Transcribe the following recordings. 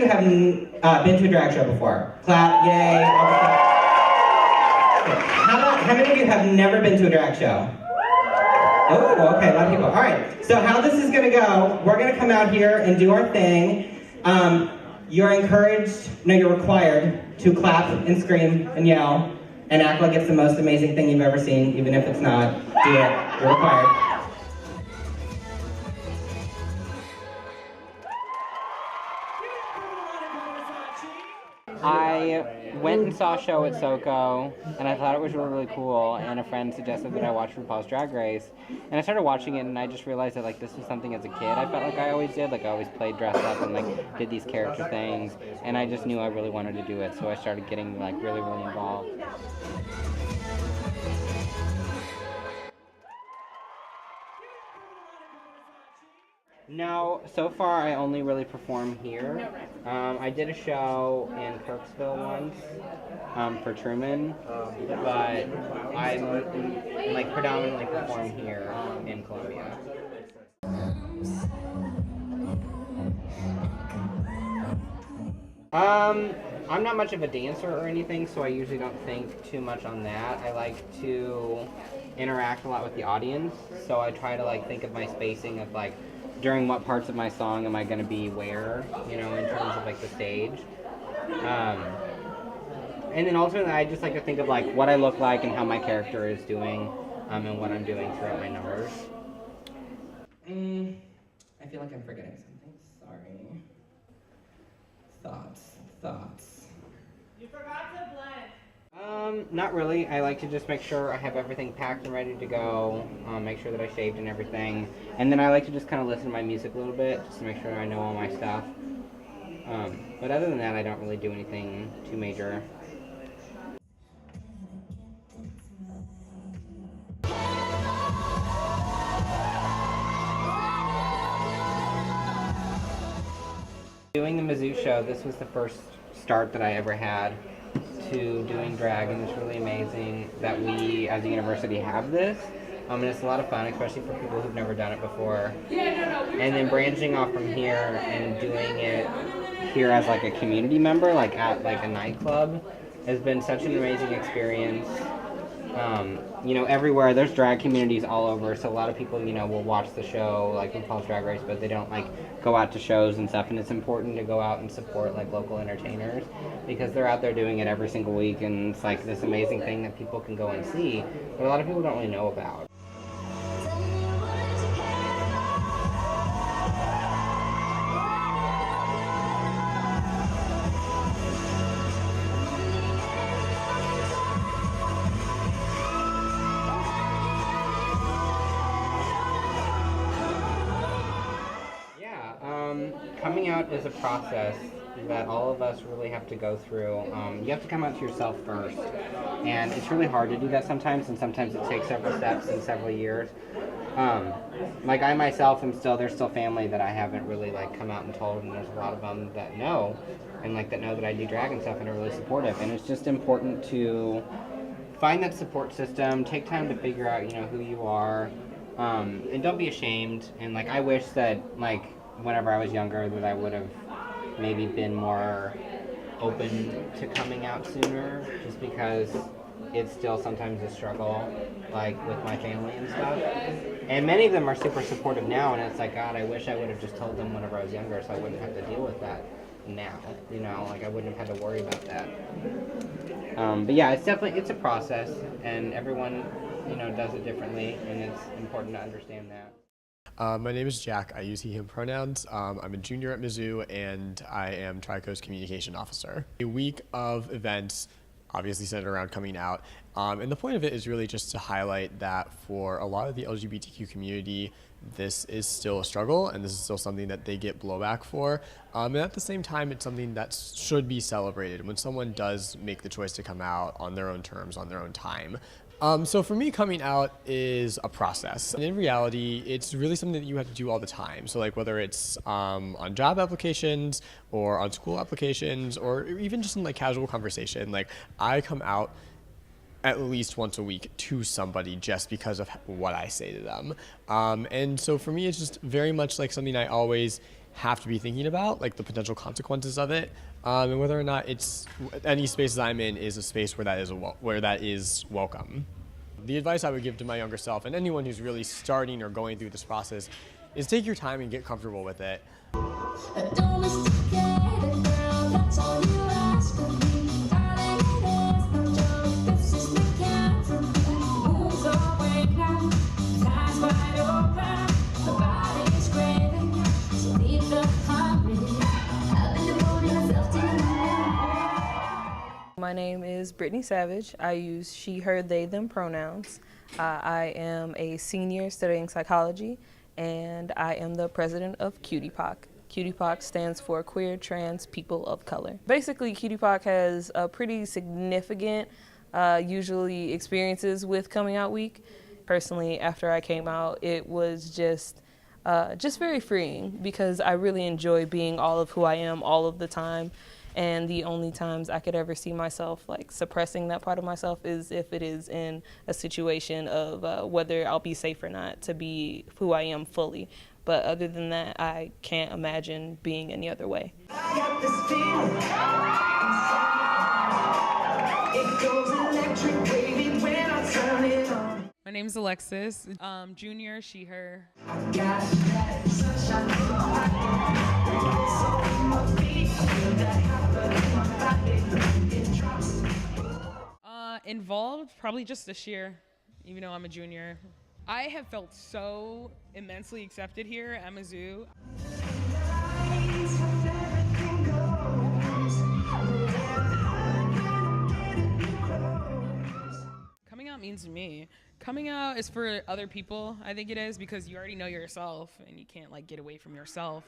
you have been to a drag show before? Clap, yay. Okay. How many of you have never been to a drag show? Oh, okay, a lot of people. All right, so how this is gonna go, we're gonna come out here and do our thing. You're encouraged, no, you're required to clap and scream and yell and act like it's the most amazing thing you've ever seen, even if it's not. Do it, you're required. I went and saw a show at SoCo, and I thought it was really, really cool, and a friend suggested that I watch RuPaul's Drag Race, and I started watching it, and I just realized that, like, this was something as a kid I felt like I always did. Like, I always played dressed up and, like, did these character things, and I just knew I really wanted to do it, so I started getting, like, really, really involved. No, so far I only really perform here. I did a show in Kirksville once for Truman, but I like predominantly perform here in Columbia. I'm not much of a dancer or anything, so I usually don't think too much on that. I like to interact a lot with the audience, so I try to like think of my spacing of like during what parts of my song am I going to be where, you know, in terms of like the stage. And then ultimately I just like to think of like what I look like and how my character is doing and what I'm doing throughout my numbers. I feel like I'm forgetting something. Sorry. Thoughts. You forgot to blend. Not really. I like to just make sure I have everything packed and ready to go, make sure that I shaved and everything, and then I like to just kind of listen to my music a little bit, just to make sure I know all my stuff. But other than that, I don't really do anything too major. Doing the Mizzou show, this was the first start that I ever had to doing drag, and it's really amazing that we as a university have this. And it's a lot of fun, especially for people who've never done it before. And then branching off from here and doing it here as like a community member, like at like a nightclub, has been such an amazing experience. You know, everywhere there's drag communities all over, so a lot of people, you know, will watch the show like RuPaul's Drag Race, but they don't like go out to shows and stuff. And it's important to go out and support like local entertainers because they're out there doing it every single week, and it's like this amazing thing that people can go and see, but a lot of people don't really know about. Coming out is a process that all of us really have to go through. You have to come out to yourself first, and it's really hard to do that sometimes, and sometimes it takes several steps and several years. Like I myself am there's still family that I haven't really like come out and told, and there's a lot of them that know, and like that know that I do drag and stuff and are really supportive, and it's just important to find that support system, take time to figure out, you know, who you are, and don't be ashamed. And like I wish that like whenever I was younger that I would have maybe been more open to coming out sooner, just because it's still sometimes a struggle, like with my family and stuff. And many of them are super supportive now, and it's like, God, I wish I would have just told them whenever I was younger so I wouldn't have to deal with that now, you know, like I wouldn't have had to worry about that. But yeah, it's a process, and everyone, you know, does it differently, and it's important to understand that. My name is Jack. I use he, him pronouns. I'm a junior at Mizzou, and I am Trico's communication officer. A week of events obviously centered around coming out. And the point of it is really just to highlight that for a lot of the LGBTQ community, this is still a struggle, and this is still something that they get blowback for. And at the same time, it's something that should be celebrated when someone does make the choice to come out on their own terms, on their own time. So for me, coming out is a process. And in reality, it's really something that you have to do all the time. So like whether it's on job applications or on school applications or even just in like casual conversation, like I come out at least once a week to somebody just because of what I say to them. And so for me, it's just very much like something I always have to be thinking about, like the potential consequences of it, and whether or not any space that I'm in is a space where that is welcome. The advice I would give to my younger self and anyone who's really starting or going through this process is take your time and get comfortable with it. My name is Brittany Savage. I use she, her, they, them pronouns. I am a senior studying psychology, and I am the president of QTPOC. QTPOC stands for Queer Trans People of Color. Basically, QTPOC has a pretty significant, usually experiences with coming out week. Personally, after I came out, it was just very freeing because I really enjoy being all of who I am all of the time. And the only times I could ever see myself like suppressing that part of myself is if it is in a situation of whether I'll be safe or not to be who I am fully. But other than that, I can't imagine being any other way. I got this feeling. It goes electric wavy when I turn it on. My name's Alexis, junior, she, her. I got that sunshine in my pocket. So in my feet, I feel that happening in my body. It drops. Involved, probably just this year, even though I'm a junior. I have felt so immensely accepted here at Mizzou. Coming out means to me. Coming out is for other people, I think it is, because you already know yourself and you can't like get away from yourself.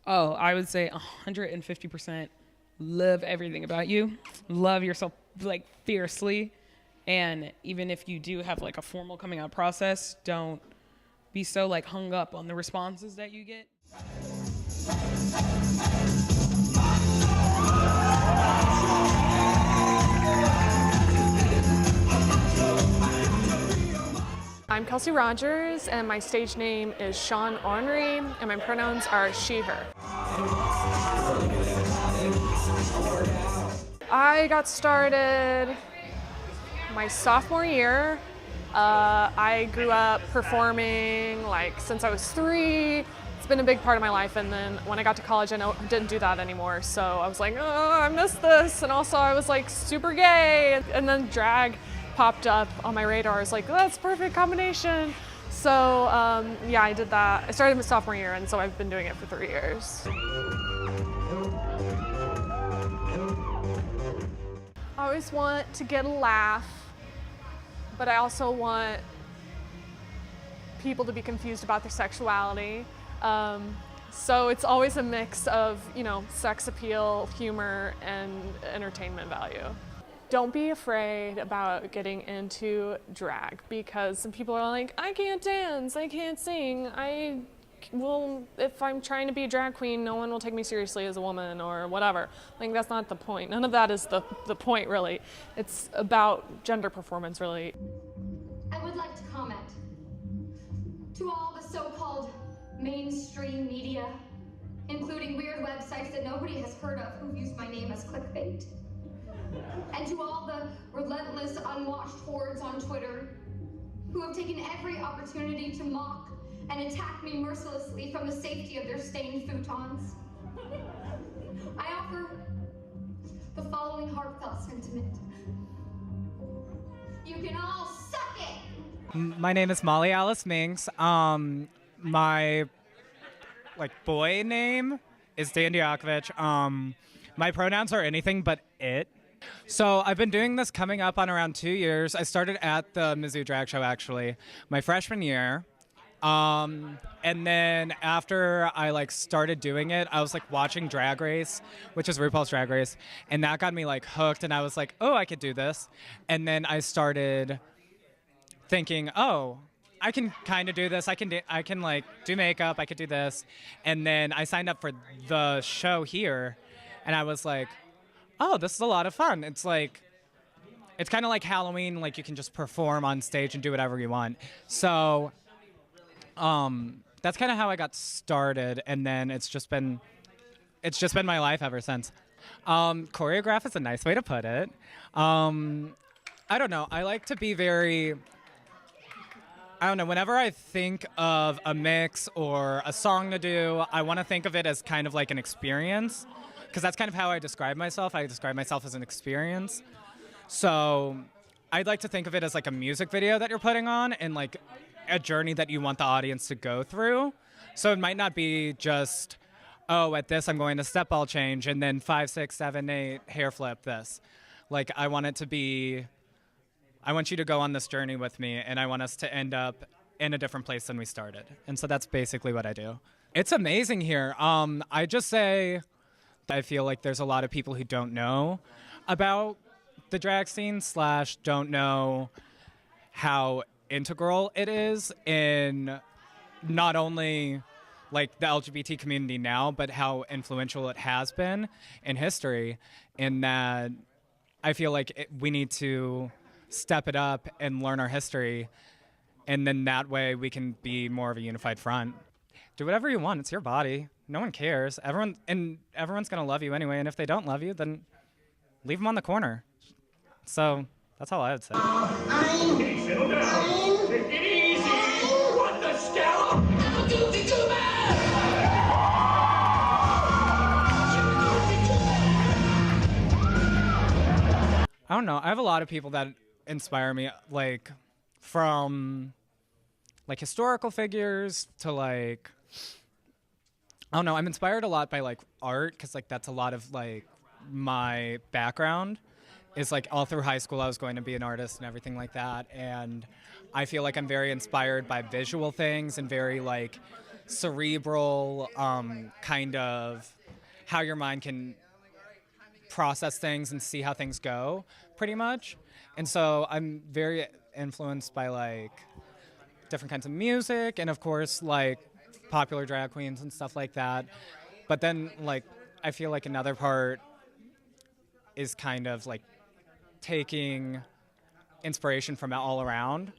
Oh, I would say 150% love everything about you. Love yourself like fiercely. And even if you do have like a formal coming out process, don't be so like hung up on the responses that you get. I'm Kelsey Rogers, and my stage name is Sean Ornery, and my pronouns are she, her. I got started my sophomore year. I grew up performing like since I was 3. It's been a big part of my life, and then when I got to college, I didn't do that anymore. So I was like, oh, I miss this, and also I was like super gay, and then drag popped up on my radar. I was like, oh, that's a perfect combination. So yeah, I did that. I started my sophomore year, and so I've been doing it for 3 years. I always want to get a laugh, but I also want people to be confused about their sexuality. So it's always a mix of, sex appeal, humor, and entertainment value. Don't be afraid about getting into drag, because some people are like, I can't dance, I can't sing, if I'm trying to be a drag queen, no one will take me seriously as a woman or whatever. Like, that's not the point. None of that is the point, really. It's about gender performance, really. I would like to comment to all the so-called mainstream media, including weird websites that nobody has heard of who've used my name as clickbait. And to all the relentless, unwashed hordes on Twitter who have taken every opportunity to mock and attack me mercilessly from the safety of their stained futons, I offer the following heartfelt sentiment. You can all suck it! My name is Molly Alice Minks. My boy name is Dan Diakovich. My pronouns are anything but it. So I've been doing this coming up on around 2 years. I started at the Mizzou Drag Show, actually, my freshman year. And then after I started doing it, I was watching Drag Race, which is RuPaul's Drag Race, and that got me hooked, and I was like, oh, I could do this. And then I started thinking, oh, I can kind of do this. I can do makeup. I could do this. And then I signed up for the show here, and I was like, oh, this is a lot of fun. It's it's kind of like Halloween, like you can just perform on stage and do whatever you want. So that's kind of how I got started, and then it's just been my life ever since. Choreograph is a nice way to put it. I don't know. I like to be whenever I think of a mix or a song to do, I want to think of it as kind of like an experience, because that's kind of how I describe myself. I describe myself as an experience. So I'd like to think of it as like a music video that you're putting on and like a journey that you want the audience to go through. So it might not be just, oh, at this I'm going to step ball change and then 5, 6, 7, 8 hair flip this. Like I want you to go on this journey with me, and I want us to end up in a different place than we started. And so that's basically what I do. It's amazing here. I just say I feel like there's a lot of people who don't know about the drag scene / don't know how integral it is in not only like the LGBT community now, but how influential it has been in history, in that I feel like we need to step it up and learn our history, and then that way we can be more of a unified front. Do whatever you want. It's your body. No one cares. Everyone's gonna love you anyway, and if they don't love you, then leave them on the corner. So that's all I would say. I don't know. I have a lot of people that inspire me, like from like historical figures to like, I don't know. I'm inspired a lot by like art, because like that's a lot of like my background. Is like all through high school I was going to be an artist and everything like that, and I feel like I'm very inspired by visual things and very like cerebral kind of how your mind can process things and see how things go, pretty much. And so I'm very influenced by like different kinds of music and of course like popular drag queens and stuff like that. But then like I feel like another part is kind of like taking inspiration from all around.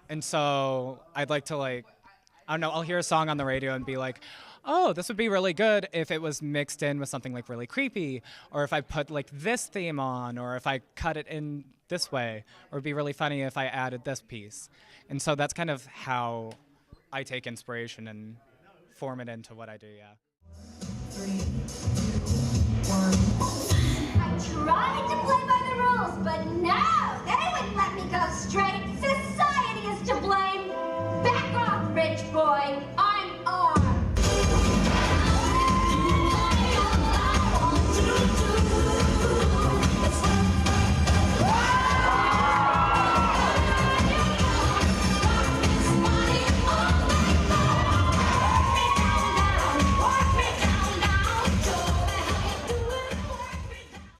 And so I'd like to like, I don't know, I'll hear a song on the radio and be like, oh, this would be really good if it was mixed in with something like really creepy, or if I put like this theme on, or if I cut it in this way, or it'd be really funny if I added this piece. And so that's kind of how I take inspiration and form it into what I do, yeah. 3, 2, 1. I tried to play by the rules, but no, they wouldn't let me go straight. Society is to blame.